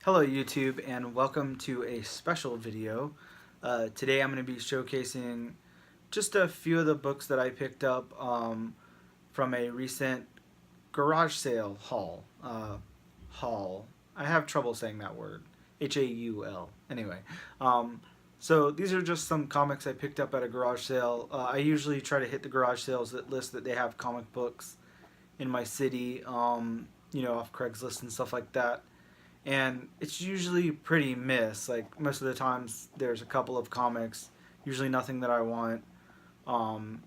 Hello YouTube and welcome to a special video. Today I'm going to be showcasing just a few of the books that I picked up from a recent garage sale haul. I have trouble saying that word. Haul. Anyway, so these are just some comics I picked up at a garage sale. I usually try to hit the garage sales that list that they have comic books in my city, off Craigslist and stuff like that, and it's usually pretty miss. Like most of the times, there's a couple of comics, usually nothing that I want. Um,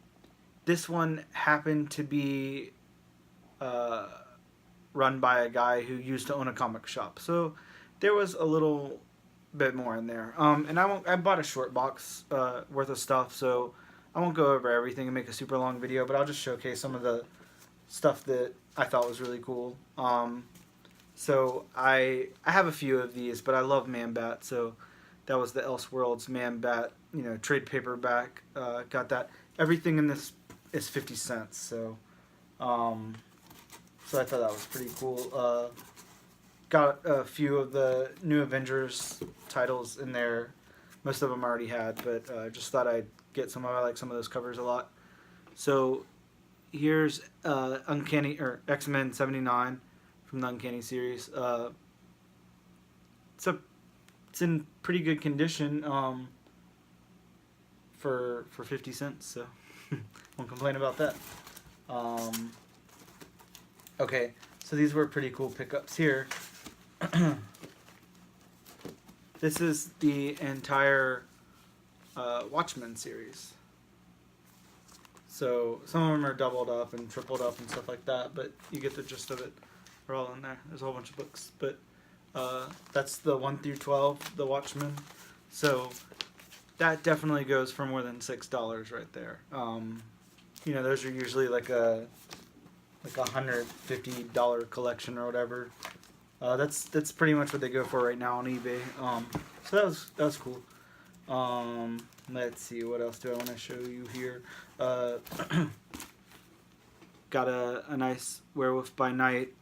this one happened to be uh, run by a guy who used to own a comic shop, so there was a little bit more in there. And I bought a short box worth of stuff, so I won't go over everything and make a super long video, but I'll just showcase some of the stuff that I thought was really cool. So I have a few of these, but I love Man Bat. So that was the Elseworlds Man Bat, trade paperback. Got that. Everything in this is 50 cents. Um, so I thought that was pretty cool. Got a few of the new Avengers titles in there. Most of them I already had, but just thought I'd get some. I like some of those covers a lot. So here's Uncanny or X-Men 79 from the Uncanny series. It's in pretty good condition for 50 cents, so won't complain about that. Okay, so these were pretty cool pickups here. This is the entire Watchmen series. So some of them are doubled up and tripled up and stuff like that, but you get the gist of it. They're all in there. There's a whole bunch of books, but that's the 1 through 12, the Watchmen. So that definitely goes for more than $6 right there. Those are usually like a $150 collection or whatever. That's pretty much what they go for right now on eBay. So that was cool. Let's see, what else do I want to show you here? Got a nice Werewolf by Night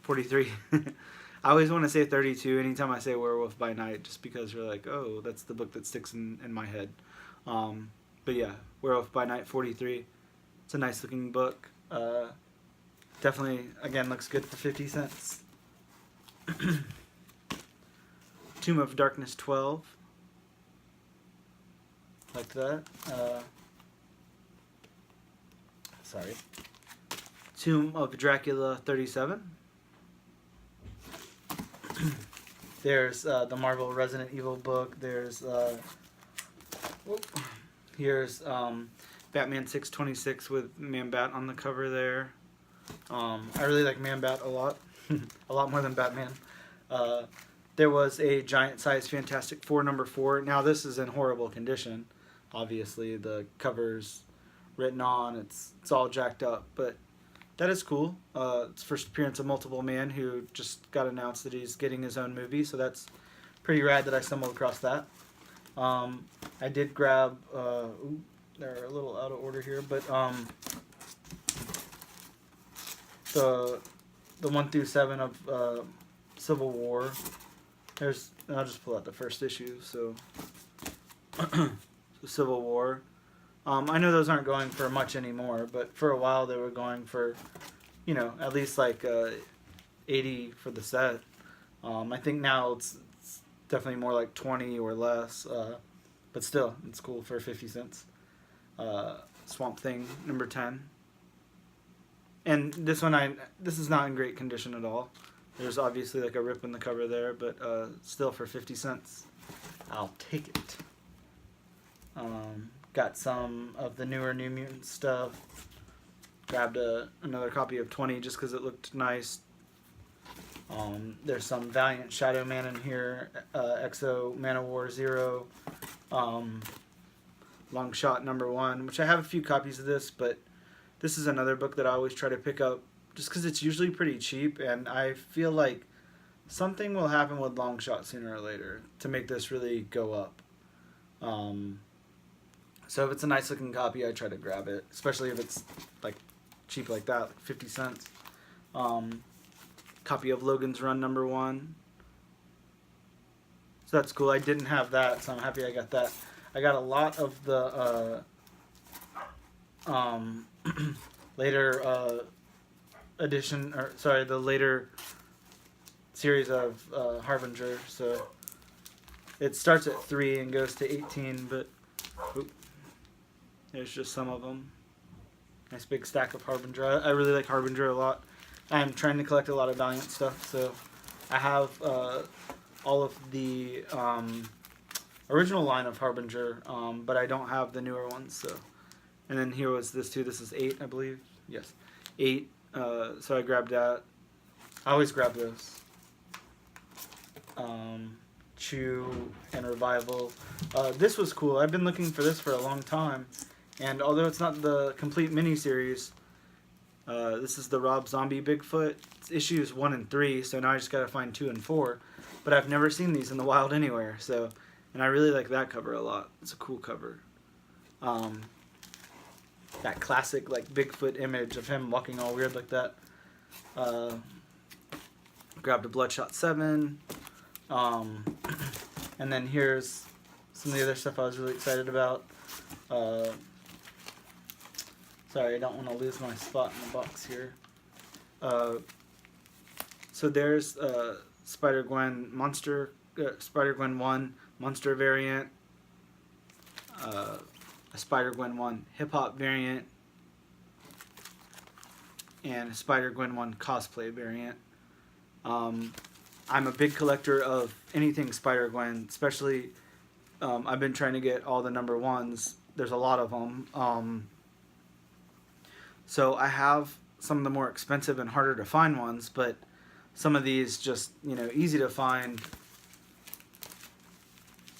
43. I always want to say 32 anytime I say Werewolf by Night, just because you're like, oh, that's the book that sticks in my head. But yeah, Werewolf by Night 43. It's a nice looking book. Definitely, again, looks good for 50 cents. Tomb of Darkness 12. Like that. Sorry. Tomb of Dracula 37. There's the Marvel Resident Evil book. There's here's Batman 626 with Man Bat on the cover there. I really like Man Bat a lot. A lot more than Batman. There was a giant size Fantastic Four number 4. Now this is in horrible condition. Obviously the cover's written on. It's all jacked up, but that is cool. It's first appearance of Multiple Man, who just got announced that he's getting his own movie, so that's pretty rad that I stumbled across that. I did grab, they're a little out of order here, but the 1 through 7 of Civil War. I'll just pull out the first issue. So, Civil War. I know those aren't going for much anymore, but for a while they were going for, at least like 80 for the set. I think now it's definitely more like 20 or less, but still, it's cool for 50 cents. Swamp Thing number 10. And this is not in great condition at all. There's obviously like a rip in the cover there, but still for 50 cents, I'll take it. Got some of the newer New Mutant stuff. Grabbed another copy of 20 just because it looked nice. There's some Valiant Shadow Man in here. Exo Man-O-War 0. Long Shot number 1, which I have a few copies of this, but this is another book that I always try to pick up just because it's usually pretty cheap, and I feel like something will happen with Long Shot sooner or later to make this really go up. So if it's a nice looking copy, I try to grab it, especially if it's like cheap like that, like 50 cents. Copy of Logan's Run number 1. So that's cool. I didn't have that, so I'm happy I got that. I got a lot of the later edition, or sorry, the later series of Harbinger. So it starts at 3 and goes to 18, but there's just some of them. Nice big stack of Harbinger. I really like Harbinger a lot. I'm trying to collect a lot of Valiant stuff, so I have all of the original line of Harbinger, but I don't have the newer ones. So, and then here was this too. This is 8, I believe. Yes, 8. So I grabbed that. I always grab those. Chew and Revival. This was cool. I've been looking for this for a long time, and although it's not the complete miniseries, this is the Rob Zombie Bigfoot. It's issues 1 and 3, so now I just gotta find 2 and 4. But I've never seen these in the wild anywhere, so, and I really like that cover a lot. It's a cool cover. That classic like Bigfoot image of him walking all weird like that. Grabbed a Bloodshot 7. And then here's some of the other stuff I was really excited about. Sorry, I don't want to lose my spot in the box here. So there's Spider-Gwen Monster, Spider-Gwen 1 Monster variant, a Spider-Gwen 1 Hip Hop variant, and a Spider-Gwen 1 cosplay variant. I'm a big collector of anything Spider-Gwen, especially I've been trying to get all the number 1s. There's a lot of them. So I have some of the more expensive and harder to find ones, but some of these just, you know, easy to find,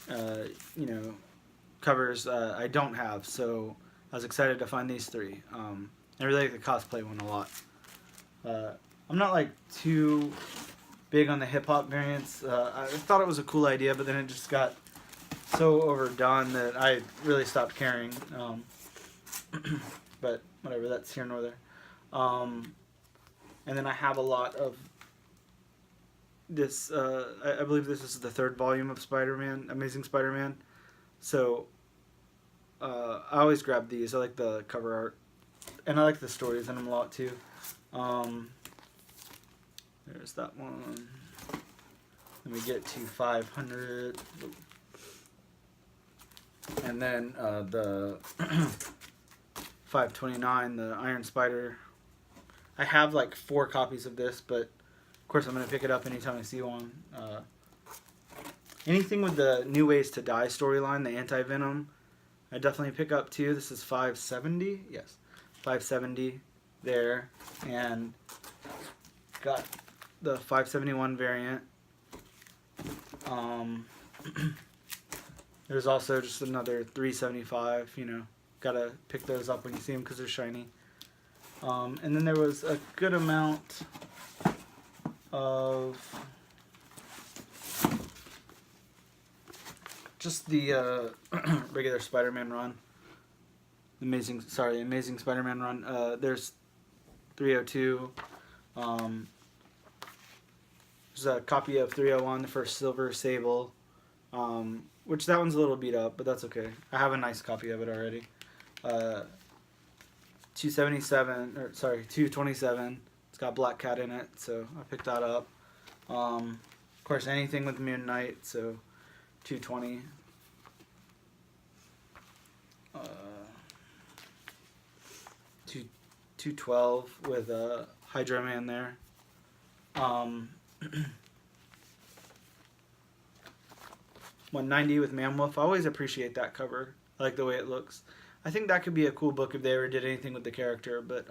you know, covers I don't have. So I was excited to find these 3. I really like the cosplay one a lot. I'm not like too big on the hip hop variants. I thought it was a cool idea, but then it just got so overdone that I really stopped caring. But whatever, that's here nor there. And then I have a lot of this. I believe this is the 3rd volume of Spider-Man, Amazing Spider-Man. So I always grab these. I like the cover art, and I like the stories in them a lot too. There's that one. Then we get to 500. And then the 529, the Iron Spider. I have like 4 copies of this, but of course I'm going to pick it up anytime I see one. Anything with the New Ways to Die storyline, the Anti-Venom, I definitely pick up too. This is 570. Yes, 570 there. And got the 571 variant. There's also just another 375, you know, gotta pick those up when you see them because they're shiny. And then there was a good amount of just the regular Spider-Man run. Amazing Spider-Man run. There's 302. There's a copy of 301 for Silver Sable, which that one's a little beat up, but that's okay. I have a nice copy of it already. 227. It's got Black Cat in it, so I picked that up. Of course, anything with Moon Knight, so 220. 212 with Hydra Man there. 190 with Man-Wolf. I always appreciate that cover. I like the way it looks. I think that could be a cool book if they ever did anything with the character, but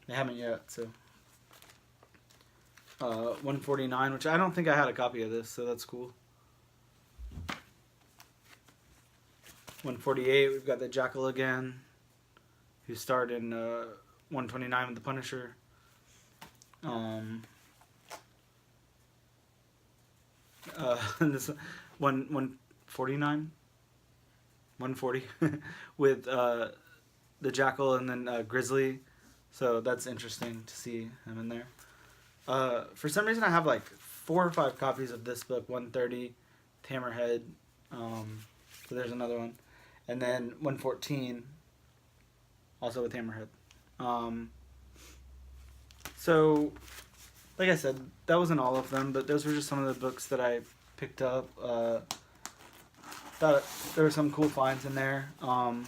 they haven't yet. So 149, which I don't think I had a copy of this, so that's cool. 148, we've got the Jackal again, who starred in 129 with the Punisher. This 149, 140 with the Jackal and then Grizzly, so that's interesting to see him in there. For some reason I have like 4 or 5 copies of this book, 130, Hammerhead. So there's another one. And then 114, also with Hammerhead. So, like I said, that wasn't all of them, but those were just some of the books that I picked up. Thought there were some cool finds in there. Not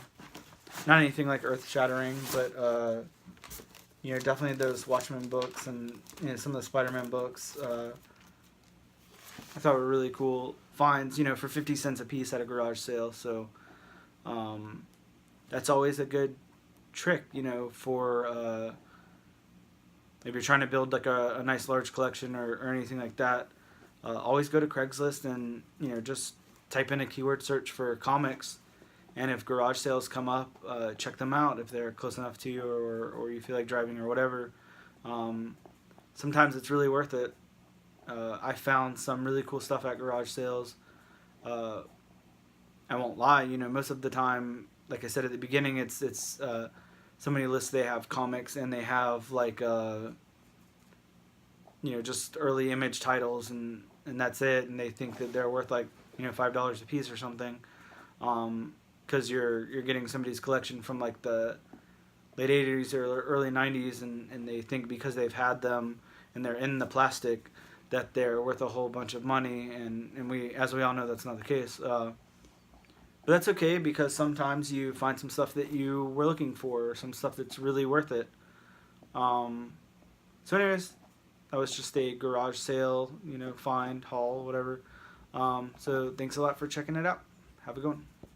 anything like earth-shattering, but definitely those Watchmen books and some of the Spider-Man books. I thought were really cool finds. For 50 cents a piece at a garage sale. So that's always a good trick. For if you're trying to build like a nice large collection or anything like that. Always go to Craigslist and just type in a keyword search for comics, and if garage sales come up, check them out if they're close enough to you or you feel like driving or whatever. Sometimes it's really worth it. I found some really cool stuff at garage sales. I won't lie, most of the time, like I said at the beginning, it's somebody lists they have comics and they have like just early image titles and that's it, and they think that they're worth like $5 a piece or something, because you're getting somebody's collection from like the late 80s or early 90s, and they think because they've had them and they're in the plastic that they're worth a whole bunch of money, and as we all know, that's not the case. But that's okay, because sometimes you find some stuff that you were looking for, or some stuff that's really worth it. So anyways, that was just a garage sale, find, haul, whatever. So thanks a lot for checking it out. Have a good one.